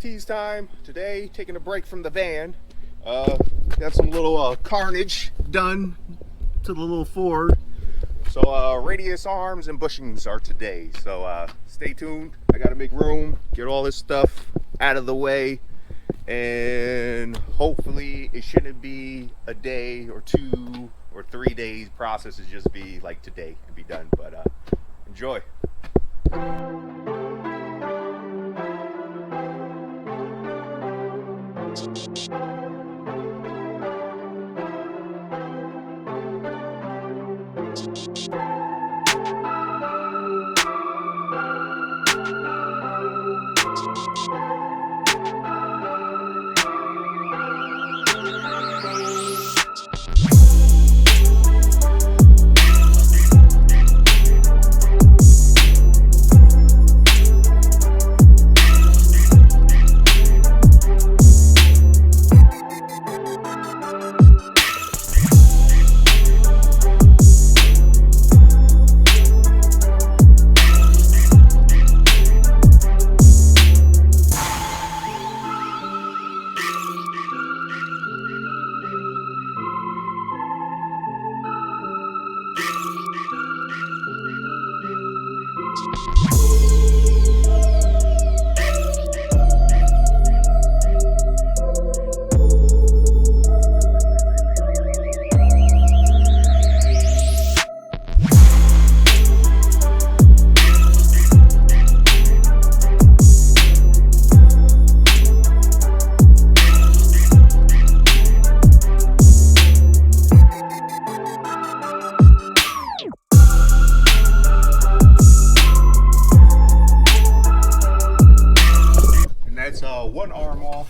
tease time. Today, taking a break from the van. Got some little carnage done to the little Ford. So radius arms and bushings are today. So stay tuned. I gotta make room, get all this stuff out of the way, and hopefully it shouldn't be a day or 2 or 3 days process. It just be like today and be done. But enjoy. One arm off.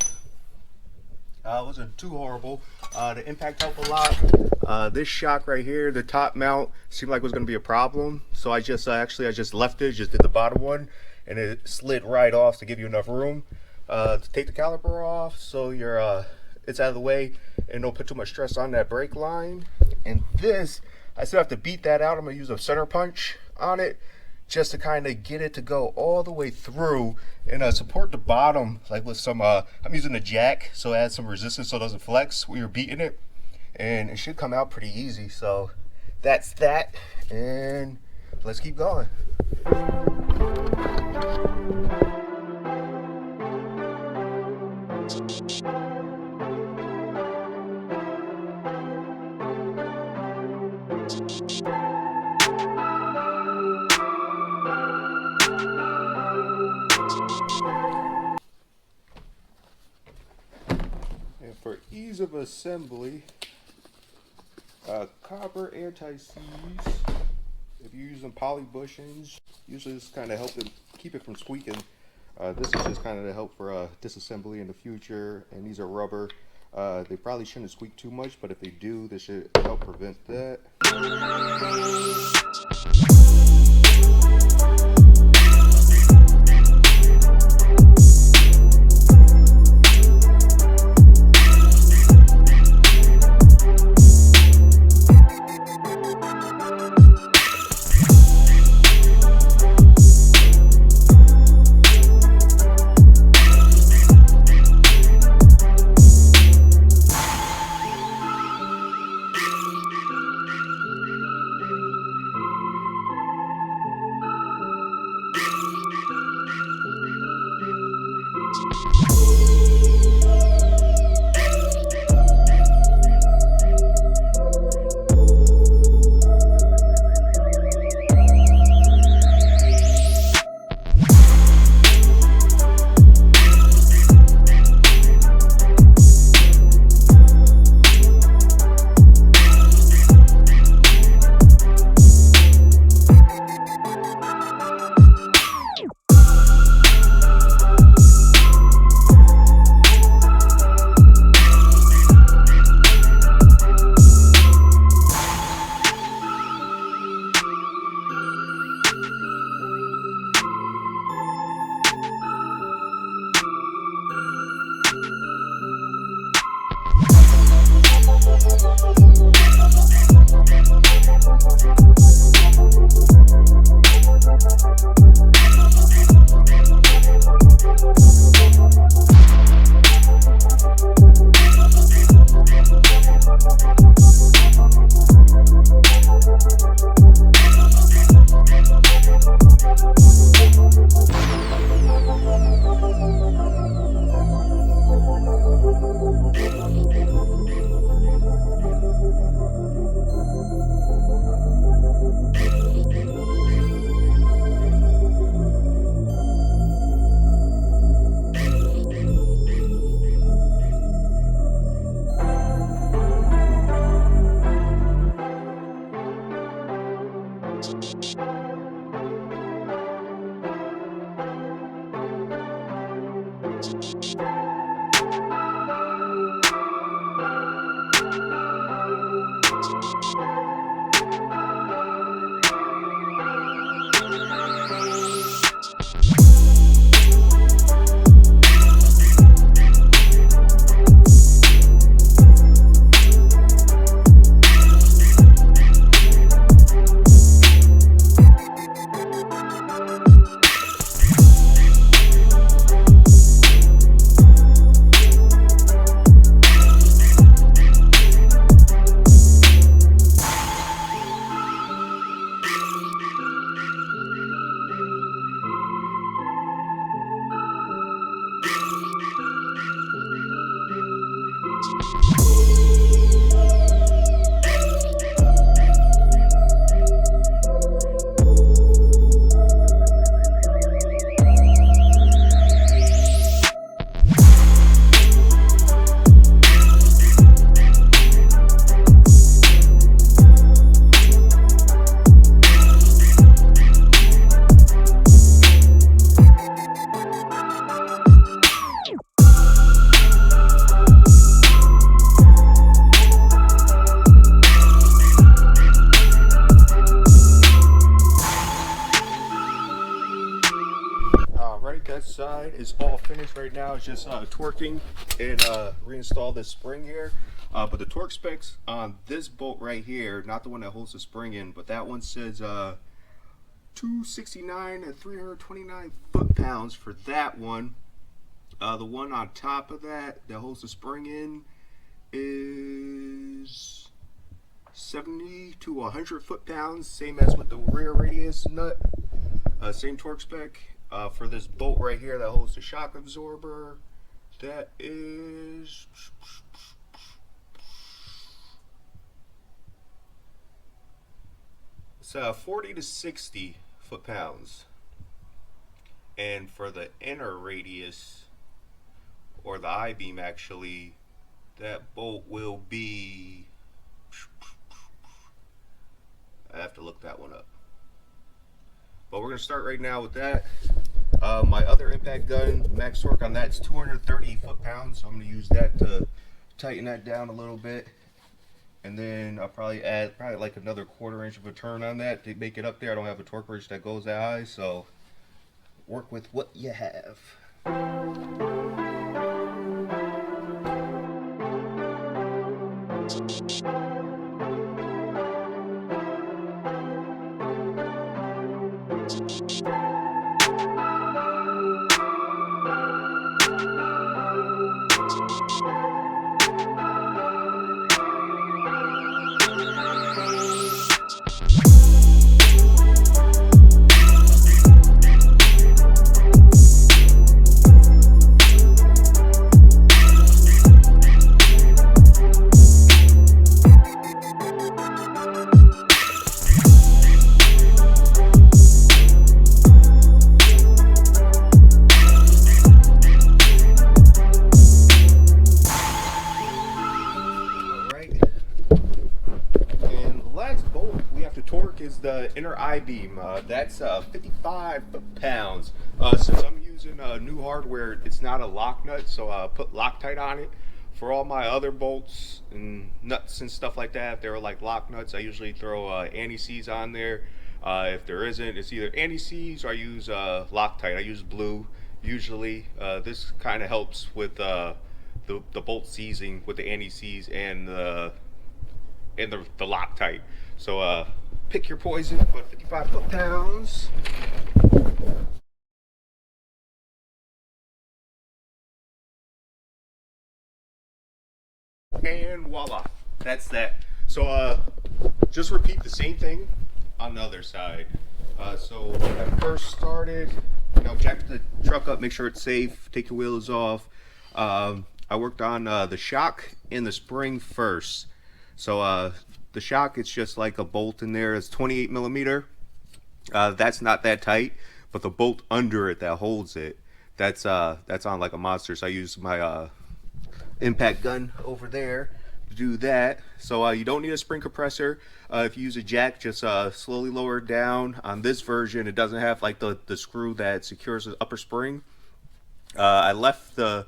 Wasn't too horrible. The impact helped a lot. This shock right here, the top mount, seemed like it was going to be a problem, so I just I just left it, just did the bottom one, and it slid right off to give you enough room to take the caliper off, so you're it's out of the way and don't put too much stress on that brake line. And this, I still have to beat that out. I'm gonna use a center punch on it just to kind of get it to go all the way through and support the bottom, like with some I'm using a jack, so it adds some resistance so it doesn't flex when you're beating it, and it should come out pretty easy. So that's that, and let's keep going. And for ease of assembly, copper anti-seize. If you're using poly bushings, usually this kind of help it keep it from squeaking. This is just kind of to help for disassembly in the future, and these are rubber. They probably shouldn't squeak too much, but if they do, this should help prevent that. Alright, that side is all finished right now. It's just torquing and reinstall this spring here. But the torque specs on this bolt right here, not the one that holds the spring in, but that one says 269 and 329 foot-pounds for that one. The one on top of that holds the spring in is 70 to 100 foot-pounds, same as with the rear radius nut. Same torque spec. For this bolt right here that holds the shock absorber, that is it's 40 to 60 foot-pounds. And for the inner radius, or the I-beam actually, that bolt will be, I have to look that one up. But we're going to start right now with that. My other impact gun, max torque on that's 230 foot-pounds, so I'm going to use that to tighten that down a little bit. And then I'll probably add like another 1/4 inch of a turn on that to make it up there. I don't have a torque wrench that goes that high, so work with what you have. Torque is the inner I-beam. That's 55 foot-pounds. Since I'm using new hardware, it's not a lock nut, so I put Loctite on it. For all my other bolts and nuts and stuff like that, if they're like lock nuts, I usually throw anti-seize on there. If there isn't, it's either anti-seize or I use Loctite. I use blue usually. This kind of helps with the bolt seizing with the anti-seize and the Loctite. So pick your poison, but 55 foot-pounds. And voila, that's that. So just repeat the same thing on the other side. So when I first started, jack the truck up, make sure it's safe, take your wheels off. I worked on the shock and the spring first. So the shock, it's just like a bolt in there. It's 28 millimeter. That's not that tight, but the bolt under it that holds it, that's on like a monster. So I use my impact gun over there to do that. So you don't need a spring compressor. If you use a jack, just slowly lower it down. On this version, it doesn't have like the screw that secures the upper spring. I left the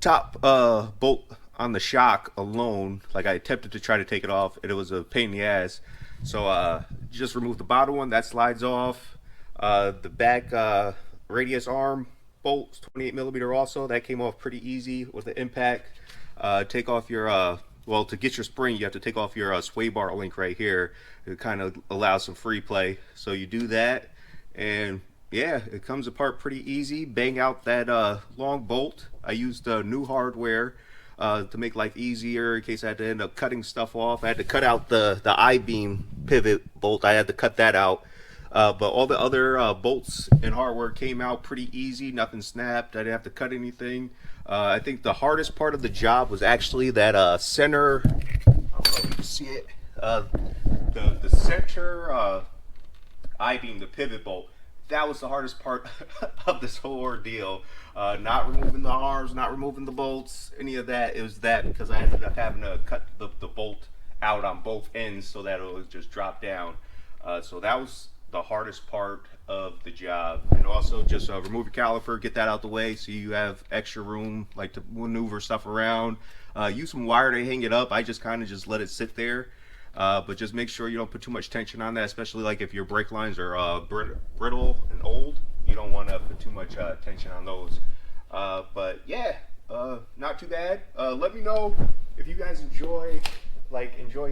top bolt on the shock alone. Like, I attempted to try to take it off, and it was a pain in the ass. So just remove the bottom one that slides off. The back radius arm bolts, 28 millimeter, also that came off pretty easy with the impact. Take off your well, to get your spring, you have to take off your sway bar link right here. It kind of allows some free play. So you do that, and yeah, it comes apart pretty easy. Bang out that long bolt. I used new hardware to make life easier in case I had to end up cutting stuff off. I had to cut out the I-beam pivot bolt. I had to cut that out. But all the other bolts and hardware came out pretty easy. Nothing snapped. I didn't have to cut anything. I think the hardest part of the job was actually that center. I don't know if you can see it. The center I-beam, the pivot bolt. That was the hardest part of this whole ordeal. Not removing the arms, not removing the bolts, any of that. It was that because I ended up having to cut the bolt out on both ends so that it would just drop down. So that was the hardest part of the job. And also just remove your caliper, get that out the way so you have extra room like to maneuver stuff around. Use some wire to hang it up. I just kind of just let it sit there. But just make sure you don't put too much tension on that, especially like if your brake lines are brittle and old. You don't want to put too much tension on those. But yeah, not too bad. Let me know if you guys enjoy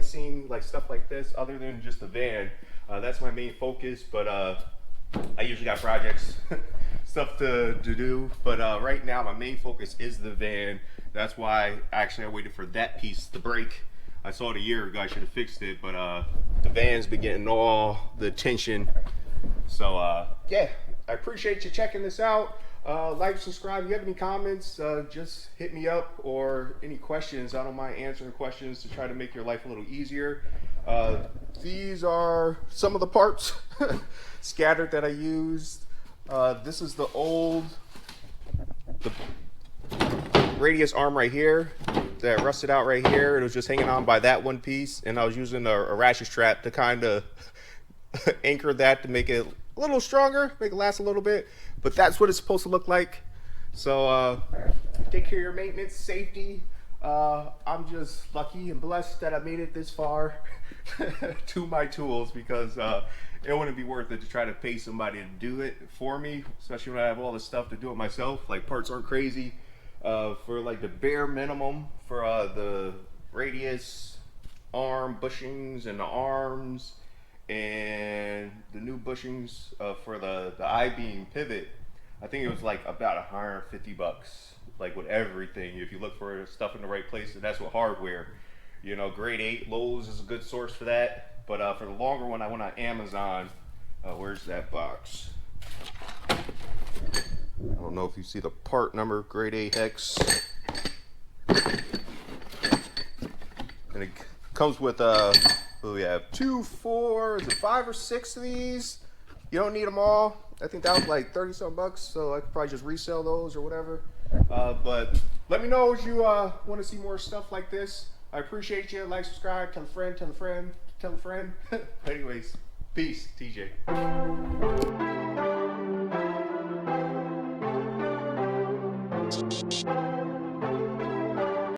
seeing like stuff like this other than just the van. That's my main focus, but I usually got projects, stuff to do. But right now my main focus is the van. That's why actually I waited for that piece to break. I saw it a year ago. I should have fixed it, but the van's been getting all the attention. So yeah, I appreciate you checking this out. Like, subscribe. If you have any comments, just hit me up, or any questions. I don't mind answering questions to try to make your life a little easier. These are some of the parts scattered that I used. This is the radius arm right here that rusted out right here. It was just hanging on by that one piece, and I was using a ratchet strap to kind of anchor that to make it a little stronger, make it last a little bit. But that's what it's supposed to look like. So take care of your maintenance, safety. I'm just lucky and blessed that I made it this far to my tools, because it wouldn't be worth it to try to pay somebody to do it for me, especially when I have all this stuff to do it myself. Like, parts aren't crazy. For like the bare minimum for the radius arm bushings and the arms, and the new bushings for the I-beam pivot, I think it was like about 150 bucks, like with everything, if you look for stuff in the right place. And that's with hardware. You know, grade 8 Lowe's is a good source for that. But for the longer one, I went on Amazon. Where's that box? I don't know if you see the part number, grade 8 hex. And it comes with we have 2, 4, is it 5 or 6 of these? You don't need them all. I think that was like 30 some bucks, so I could probably just resell those or whatever. But let me know if you want to see more stuff like this. I appreciate you. Like, subscribe, tell a friend, tell a friend, tell a friend. Anyways, peace, TJ.